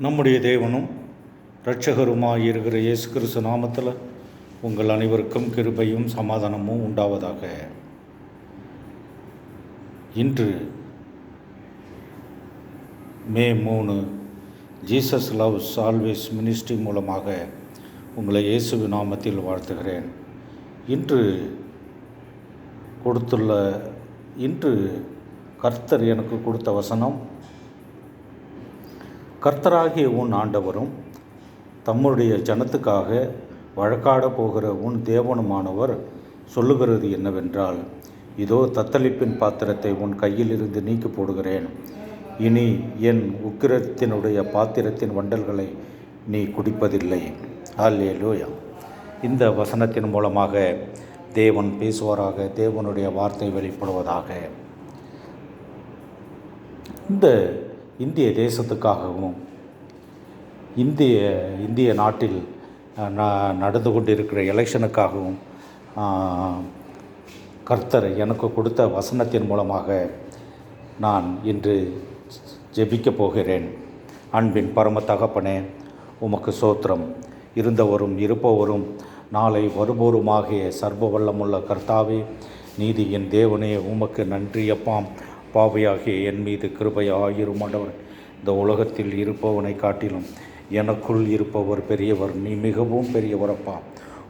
நம்முடைய தேவனும் இரட்சகருமாய் இருக்கிற இயேசு கிறிஸ்து நாமத்தில் உங்கள் அனைவருக்கும் கிருபையும் சமாதானமும் உண்டாவதாக. இன்று மே 3 ஜீசஸ் லவ்ஸ் ஆல்வேஸ் மினிஸ்ட்ரி மூலமாக உங்களை இயேசுவின் நாமத்தில் வாழ்த்துகிறேன். இன்று கர்த்தர் எனக்கு கொடுத்த வசனம், கர்த்தராகிய உன் ஆண்டவரும் தம்முடைய ஜனத்துக்காக வழக்காட போகிற உன் தேவனுமானவர் சொல்லுகிறது என்னவென்றால், இதோ தத்தளிப்பின் பாத்திரத்தை உன் கையிலிருந்து நீக்கி போடுகிறேன். இனி என் உக்கிரத்தினுடைய பாத்திரத்தின் வண்டல்களை நீ குடிப்பதில்லை. அல்லேலூயா. இந்த வசனத்தின் மூலமாக தேவன் பேசுவாராக, தேவனுடைய வார்த்தை வெளிப்படுவதாக. இந்த இந்திய தேசத்துக்காகவும் இந்திய நாட்டில் நடந்து கொண்டிருக்கிற எலெக்ஷனுக்காகவும் கர்த்தர் எனக்கு கொடுத்த வசனத்தின் மூலமாக நான் இன்று ஜெபிக்கப் போகிறேன். அன்பின் பரம தகப்பனே, உமக்கு சோத்திரம். இருந்தவரும் இருப்பவரும் நாளை வருபவருமாகிய சர்வ வல்லமுள்ள கர்த்தாவே, நீதியின் தேவனே, உமக்கு நன்றி அப்பாம். பாவியாகிய என் மீது கிருபையாயிரும் ஆண்டவர். இந்த உலகத்தில் இருப்பவனை காட்டிலும் எனக்குள் இருப்பவர் பெரியவர். நீ மிகவும் பெரியவரப்பா.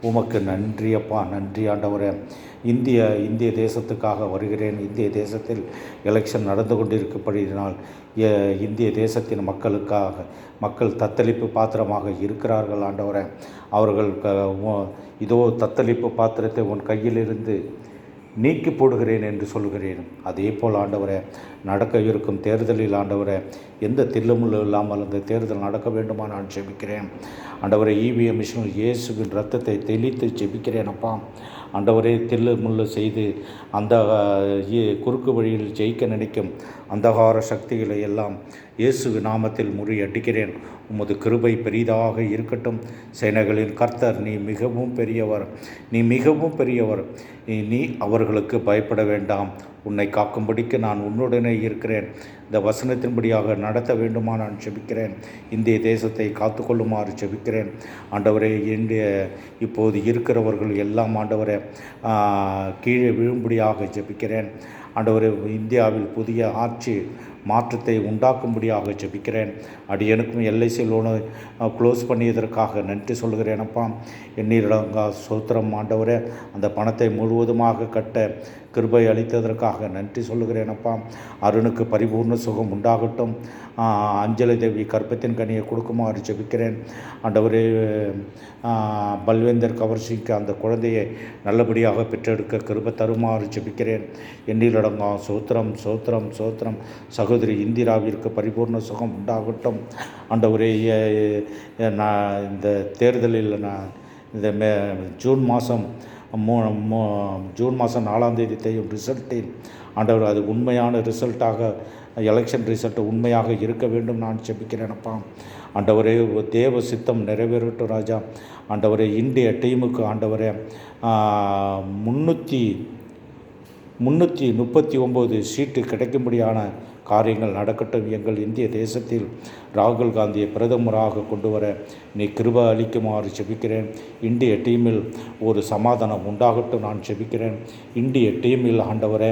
உமக்கு நன்றி அப்பா, நன்றி ஆண்டவரே. இந்திய தேசத்துக்காக வருகிறேன். இந்திய தேசத்தில் எலெக்ஷன் நடந்து கொண்டிருக்கப்படினால் இந்திய தேசத்தின் மக்கள் தத்தளிப்பு பாத்திரமாக இருக்கிறார்கள் ஆண்டவரே. அவர்கள் இதோ தத்தளிப்பு பாத்திரத்தை உன் கையிலிருந்து நீக்கி போடுகிறேன் என்று சொல்கிறேன். அதே போல் ஆண்டவரே, நடக்க இருக்கும் தேர்தலில் ஆண்டவரே, எந்த தில்லுமுள்ளும் இல்லாமல் அந்த தேர்தல் நடக்க வேண்டுமா நான் ஜெபிக்கிறேன் ஆண்டவரே. EVM மிஷினில் இயேசுவின் ரத்தத்தை தெளித்து ஜெபிக்கிறேன் அப்பா. ஆண்டவரே, தில்லு முள்ளு செய்து அந்த குறுக்கு வழியில் ஜெயிக்க நினைக்கும் அந்தகார சக்திகளை எல்லாம் இயேசுவின் நாமத்தில் முறியடிக்கிறேன். உமது கிருபை பெரிதாக இருக்கட்டும். சேனைகளின் கர்த்தர், நீ மிகவும் பெரியவர், நீ மிகவும் பெரியவர். நீ அவர்களுக்கு பயப்பட வேண்டாம். உன்னை காக்கும்படிக்கு நான் உன்னுடனே இருக்கிறேன். இந்த வசனத்தின்படியாக நடத்த வேண்டுமா நான் ஜெபிக்கிறேன். இந்திய தேசத்தை காத்துக்கொள்ளுமாறு ஜெபிக்கிறேன் ஆண்டவரே. இப்போது இருக்கிறவர்கள் எல்லாம் ஆண்டவரே கீழே விழும்படியாக ஜெபிக்கிறேன் ஆண்டவரே. இந்தியாவில் புதிய ஆட்சி மாற்றத்தை உண்டாக்கும்படியாக ஜெபிக்கிறேன். அடியனுக்கும் LIC லோனு க்ளோஸ் பண்ணியதற்காக நன்றி சொல்கிறேனப்பா. எண்ணீரடங்கா சோத்திரம் ஆண்டவரே. அந்த பணத்தை முழுவதுமாக கட்ட கிருபை அளித்ததற்காக நன்றி சொல்லுகிறேனப்பா. அருணுக்கு பரிபூர்ண சுகம் உண்டாகட்டும். அஞ்சலி தேவி கர்ப்பத்தின் கனியை கொடுக்குமாறு ஜெபிக்கிறேன் ஆண்டவரே. பல்வேந்தர் கவர்ச்சிக்கு அந்த குழந்தையை நல்லபடியாக பெற்றெடுக்க கிருபை தருமாறு ஜெபிக்கிறேன். எண்ணிலடங்கா சோத்திரம் சோத்திரம் சோத்திரம். சகோதரி இந்திராவிற்கு பரிபூர்ண சுகம் உண்டாகட்டும் ஆண்டவரே. இந்த தேர்தலில் இந்த ஜூன் மாதம் 4ஆம் தேதி தெரியும் ரிசல்ட்டில் ஆண்டவர், அது உண்மையான ரிசல்ட்டாக, எலெக்ஷன் ரிசல்ட் உண்மையாக இருக்க வேண்டும் நான் ஜெபிக்கிறேனப்பா ஆண்டவரே. தேவ சித்தம் நிறைவேறட்டும் ராஜா ஆண்டவரே. இந்திய டீமுக்கு ஆண்டவரே 339 சீட்டு கிடைக்கும்படியான காரியங்கள் நடக்கட்டும். எங்கள் இந்திய தேசத்தில் ராகுல் காந்தியை பிரதமராக கொண்டு வர நீ கிருபை அளிக்குமாறு ஜெபிக்கிறேன். இந்திய டீமில் ஒரு சமாதானம் உண்டாகட்டும் நான் ஜெபிக்கிறேன். இந்திய டீமில் ஆண்டவரே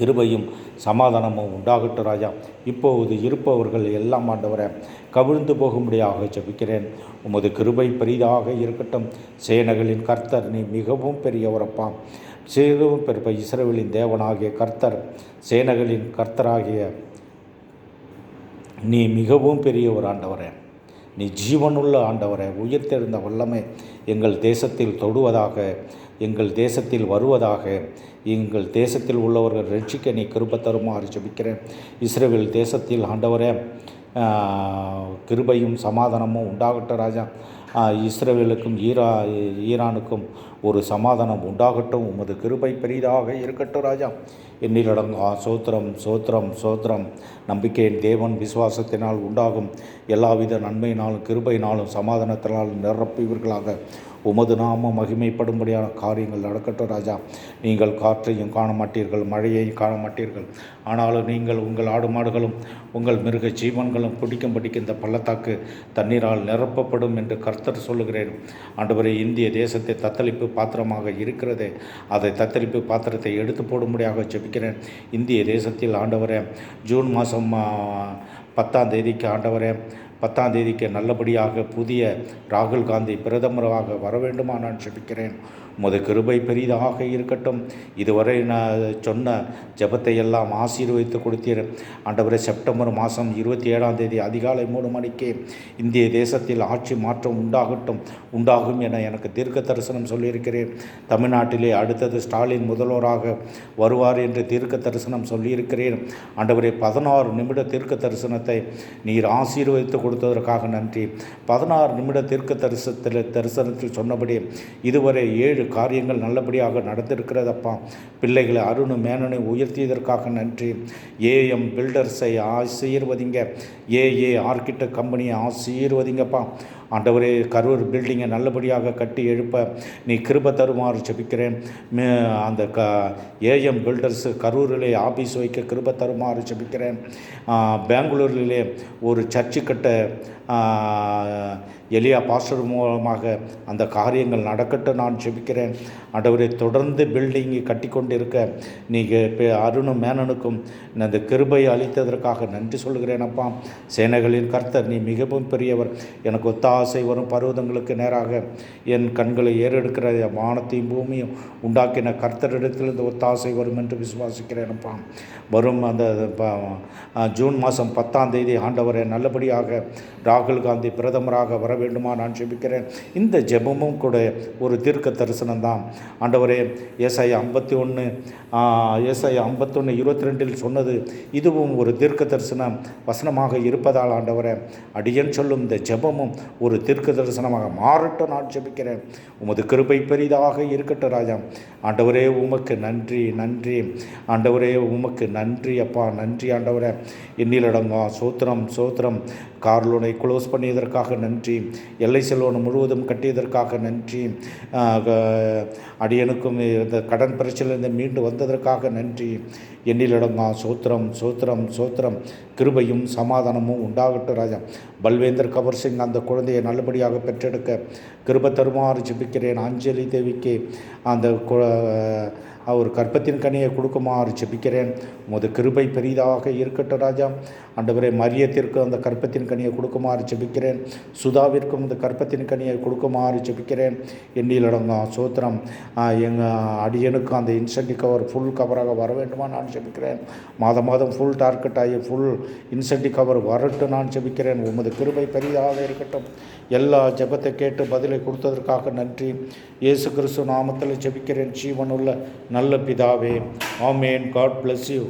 கிருபையும் சமாதானமும் உண்டாகட்டும் ராஜா. இப்போது இருப்பவர்கள் எல்லாம் ஆண்டவரை கவிழ்ந்து போகும்படியாக ஜெபிக்கிறேன். உமது கிருபை பெரிதாக இருக்கட்டும். சேனைகளின் கர்த்தர், நீ மிகவும் பெரியவரப்பா. மிகவும் பெரிய இஸ்ரவேலின் தேவனாகிய கர்த்தர், சேனைகளின் கர்த்தராகிய நீ மிகவும் பெரியவர் ஆண்டவரே. நீ ஜீவனுள்ள ஆண்டவரே. உயிர்த்தெழுந்த வல்லமை எங்கள் தேசத்தில் தொடுவதாக, எங்கள் தேசத்தில் வருவதாக. எங்கள் தேசத்தில் உள்ளவர்கள் ரட்சிக்க நீ கிருபை தருமாறு ஜெபிக்கிறேன். இஸ்ரவேல் தேசத்தில் ஆண்டவரே கிருபையும் சமாதானமும் உண்டாகட்டும் ராஜா. இஸ்ரவேலுக்கும் ஈரானுக்கும் ஒரு சமாதானம் உண்டாகட்டும். உமது கிருபை பெரிதாக இருக்கட்டும் ராஜா. எண்ணிலடங்கா சோத்திரம் சோத்திரம் சோத்திரம். நம்பிக்கையின் தேவன் விசுவாசத்தினால் உண்டாகும் எல்லாவித நன்மையினாலும் கிருபையினாலும் சமாதானத்தினால் நிரப்புவீர்களாக. உமது நாமம் மகிமைப்படும்படியான காரியங்கள் நடக்கட்டும் ராஜா. நீங்கள் காற்றையும் காண மாட்டீர்கள், மழையையும் காண மாட்டீர்கள். ஆனாலும் நீங்கள் உங்கள் ஆடு மாடுகளும் உங்கள் மிருக ஜீவன்களும் குடிக்கும்படிக்கு இந்த பள்ளத்தாக்கு தண்ணீரால் நிரப்பப்படும் என்று கர்த்தர் சொல்லுகிறேன். ஆண்டவரே, இந்திய தேசத்தை தத்தளிப்பு பாத்திரமாக இருக்கிறது. அதை தத்தளிப்பு பாத்திரத்தை எடுத்து போடும்படியாக ஜெபிக்கிறேன். இந்திய தேசத்தில் ஆண்டவரே, ஜூன் மாதம் 10ஆம் தேதிக்கு ஆண்டவரே 10ஆம் தேதிக்கு நல்லபடியாக புதிய ராகுல் காந்தி பிரதமராக வர வேண்டுமா நான் ஜெபிக்கிறேன். உமது கிருபை பெரிதாக இருக்கட்டும். இதுவரை நான் சொன்ன ஜெபத்தை எல்லாம் ஆசீர்வதித்து கொடுத்தீர் ஆண்டவரே. செப்டம்பர் மாதம் 27ஆம் தேதி அதிகாலை 3 மணிக்கு இந்திய தேசத்தில் ஆட்சி மாற்றம் உண்டாகும் என எனக்கு தீர்க்க தரிசனம் சொல்லியிருக்கிறேன். தமிழ்நாட்டிலே அடுத்தது ஸ்டாலின் முதல்வராக வருவார் என்று தீர்க்க தரிசனம் சொல்லியிருக்கிறேன். ஆண்டவரே, 16 நிமிட தீர்க்க தரிசனத்தை நீர் ஆசீர்வதித்து கொடுத்ததற்காக நன்றி. 16 நிமிட தீர்க்க தரிசனத்தில் சொன்னபடி இதுவரை 7 காரியங்கள் நல்லபடியாக நடந்திருக்கிறதப்பா. பிள்ளைகளை அருணும் மேனனை உயர்த்தியதற்காக நன்றி. ஏஎம் பில்டர்ஸை ஆசீர்வதிங்க, ஏஏ ஆர்கிடெக்ட் கம்பெனியை ஆசீர்வதிங்கப்பா. ஆண்டவரே, கரூர் பில்டிங்கை நல்லபடியாக கட்டி எழுப்ப நீ கிருபை தருமாறு ஜெபிக்கிறேன். அந்த ஏஎம் பில்டர்ஸ் கரூரிலே ஆபீஸ் வைக்க கிருபை தருமாறு ஜெபிக்கிறேன். பெங்களூரிலே ஒரு சர்ச்சு கட்ட எலியா பாஸ்டர் மூலமாக அந்த காரியங்கள் நடக்கட்டும் நான் ஜெபிக்கிறேன். ஆண்டவரே, தொடர்ந்து பில்டிங்கை கட்டி கொண்டு இருக்க நீங்கள் அருணும் மேனனுக்கும் அந்த கிருபை அளித்ததற்காக நன்றி சொல்கிறேன் அப்பா. சேனைகளின் கர்த்தர், நீ மிகவும் பெரியவர். எனக்கு ஒத்தாசை வரும் பர்வதங்களுக்கு நேராக என் கண்களை ஏறெடுக்கிற வானத்தையும் பூமியும் உண்டாக்கின கர்த்தரிடத்திலிருந்து ஒத்தாசை வரும் என்று விசுவாசிக்கிறேன் அப்பா. வரும் அந்த ஜூன் மாதம் 10ஆம் தேதி ஆண்டவரை நல்லபடியாக ராகுல் காந்தி பிரதமராக வர வேண்டுமா நான் ஜெபிக்கிறேன். இந்த ஜெபமும் கூட ஒரு தீர்க்க தரிசனம் தான் ஆண்டவரே. ஏசாயா 51:22 சொன்னது இதுவும் ஒரு தீர்க்க தரிசன வசனமாக இருப்பதால் ஆண்டவரே, அடியன் சொல்லும் இந்த ஜெபமும் ஒரு தீர்க்க தரிசனமாக மாறட்டும் நான் ஜெபிக்கிறேன். உமது கிருபை பெரிதாக இருக்கட்டும் ராஜா. ஆண்டவரே, உமக்கு நன்றி நன்றி. ஆண்டவரே, உமக்கு நன்றி அப்பா, நன்றி ஆண்டவரே. எண்ணிலடங்கா சோத்திரம் சோத்திரம். கார் லோனை க்ளோஸ் பண்ணியதற்காக நன்றி. எல்ஐசி லோன் முழுவதும் கட்டியதற்காக நன்றி. அடியனுக்கும் இந்த கடன் பிரச்சனையிலிருந்து மீண்டு வந்ததற்காக நன்றி. எண்ணிலடங்கா சோத்திரம் சோத்திரம் சோத்திரம். கிருபையும் சமாதானமும் உண்டாகட்டும் ராஜா. பல்வேந்தர் கவர் சிங் அந்த குழந்தையை நல்லபடியாக பெற்றெடுக்க கிருபை தருமாறு ஜெபிக்கிறேன். அஞ்சலி தேவிக்கு அந்த அவர் கற்பத்தின் கனியை கொடுக்குமாறு ஜெபிக்கிறேன். உமது கிருபை பெரிதாக இருக்கட்டும் ராஜா. ஆண்டவரே, மரியத்திற்கு அந்த கற்பத்தின் கனியை கொடுக்குமாறு ஜெபிக்கிறேன். சுதாவிற்கும் இந்த கற்பத்தின் கனியை கொடுக்குமாறு ஜெபிக்கிறேன். எண்ணிலடங்கா சோத்திரம். எங்கள் அடியனுக்கு அந்த இன்சென்டிவ் கவர் ஃபுல் கவராக வர வேண்டுமா நான் ஜெபிக்கிறேன். மாதம் ஃபுல் டார்கெட் ஆகி ஃபுல் இன்சென்டிவ் கவர் வரட்டும் நான் ஜெபிக்கிறேன். உமது கிருபை பெரிதாக இருக்கட்டும். எல்லா ஜெபத்தை கேட்டு பதிலை கொடுத்ததற்காக நன்றி. இயேசு கிறிஸ்து நாமத்தில் ஜெபிக்கிறேன் ஜீவனுள்ள நல்ல பிதாவே. ஆமேன். God bless you.